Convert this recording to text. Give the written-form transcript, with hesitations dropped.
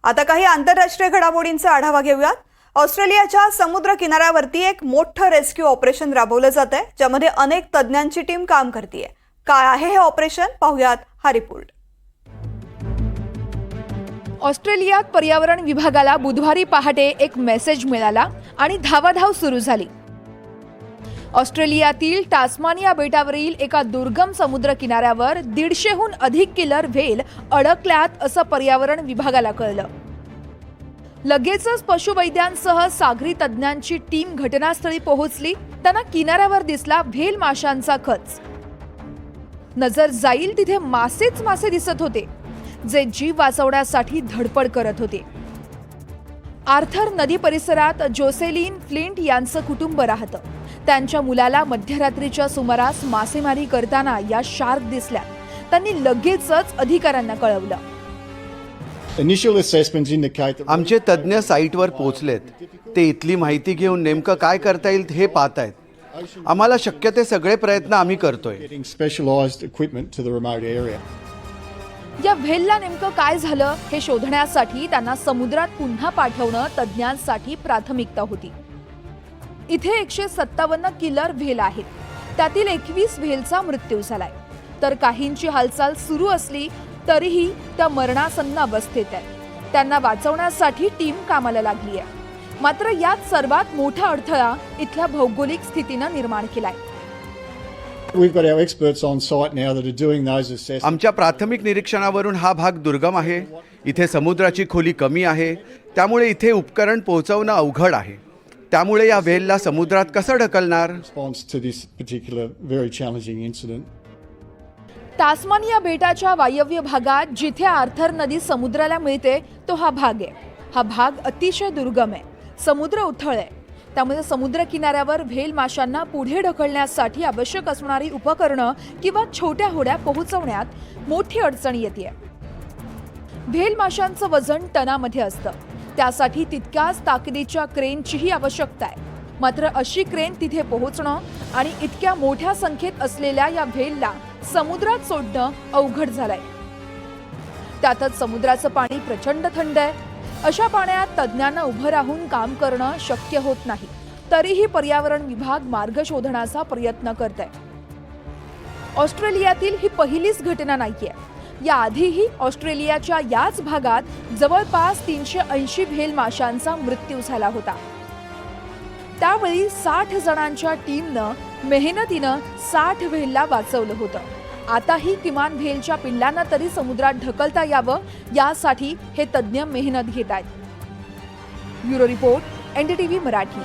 आता काही आंतरराष्ट्रीय घडामोडींचा आढावा घेऊयात। ऑस्ट्रेलियाच्या समुद्र किनाऱ्यावरती एक मोठं रेस्क्यू ऑपरेशन राबवलं जात आहे, ज्यामध्ये अनेक तज्ञांची टीम काम करते। काय आहे हे ऑपरेशन, पाहूयात हा रिपोर्ट। ऑस्ट्रेलियात पर्यावरण विभागाला बुधवारी पहाटे एक मेसेज मिळाला आणि धावाधाव सुरू झाली। ऑस्ट्रेलियातील टास्मानिया बेटावरील एका दुर्गम समुद्र किनाऱ्यावर 150हून अधिक किलर व्हेल अडकल्यात असं पर्यावरण विभागाला कळलं। लगेचच पशुवैद्यांसह सागरी तज्ञांची टीम घटनास्थळी पोहोचली। त्यांना किनाऱ्यावर दिसला व्हेल माशांचा खच। नजर जाईल तिथे मासेच मासे दिसत होते, जे जीव वाचवण्यासाठी धडपड करत होते। आर्थर नदी परिसरात जोसेलिन फ्लिंट यांचं कुटुंब राहतं। त्यांच्या मुलाला मध्यरात्रीच्या सुमारास मासेमारी करताना या शार्क दिसल्या। त्यांनी लगेचच अधिकाऱ्यांना कळवलं। आमचे तज्ञ साईटवर पोहोचलेत। ते इथली माहिती घेऊन नेमकं काय करता येईल हे पाहतायत। आम्हाला शक्य ते सगळे प्रयत्न आम्ही करतोय। या व्हेलला नेमकं काय झालं हे शोधण्यासाठी त्यांना समुद्रात पुन्हा पाठवणं तज्ञांसाठी प्राथमिकता होती। इथे 157 किलर व्हेल आहेत। त्यातील 21 व्हेलचा मृत्यू झालाय, तर काहींची हालचाल सुरू असली तरीही त्या मरणासन्न अवस्थेत आहेत। त्यांना वाचवण्यासाठी टीम कामाला लागली आहे। मात्र यात सर्वात मोठा अडथळा इथल्या भौगोलिक स्थितीनं निर्माण केलाय। आमच्या प्राथमिक निरीक्षणावरून हा भाग दुर्गम आहे। इथे समुद्राची खोली कमी आहे, त्यामुळे इथे उपकरण पोहोचवणं अवघड आहे। त्यामुळे या व्हेलला समुद्रात कसं ढकलणार? टास्मानिया बेटाच्या वायव्य भागात जिथे आर्थर नदी समुद्राला मिळते तो हा भाग आहे। हा भाग अतिशय दुर्गम आहे। समुद्र उथळ आहे, त्यामुळे समुद्र किनाऱ्यावर व्हेल माशांना पुढे ढकलण्यासाठी आवश्यक असणारी उपकरणं किंवा छोट्या होड्या पोहोचवण्यात मोठी अडचण येते। व्हेल माशांचं वजन टनामध्ये असतं, त्यासाठी तितक्याच ताकदीच्या क्रेनचीही आवश्यकता आहे। मात्र अशी क्रेन तिथे पोहोचणं आणि इतक्या मोठ्या संख्येत असलेल्या या व्हेलला समुद्रात सोडणं अवघड झालंय। त्यातच समुद्राचं पाणी प्रचंड थंड आहे। अशा पाण्यात तज्ञांना उभं राहून काम करणं शक्य होत नाही। तरीही पर्यावरण विभाग मार्ग शोधण्याचा प्रयत्न करत आहे। ऑस्ट्रेलियातील ही पहिलीच घटना नाहीये। याआधीही ऑस्ट्रेलियाच्या याच भागात जवळपास 380 व्हेल माशांचा मृत्यू झाला होता। त्यावेळी 60 जणांच्या टीमनं मेहनतीनं 60 व्हेलला वाचवलं होतं। आताही किमान व्हेलच्या पिल्लांना तरी समुद्रात ढकलता यावं, यासाठी हे तज्ञ मेहनत घेत आहेत। Bureau report, NDTV Marathi.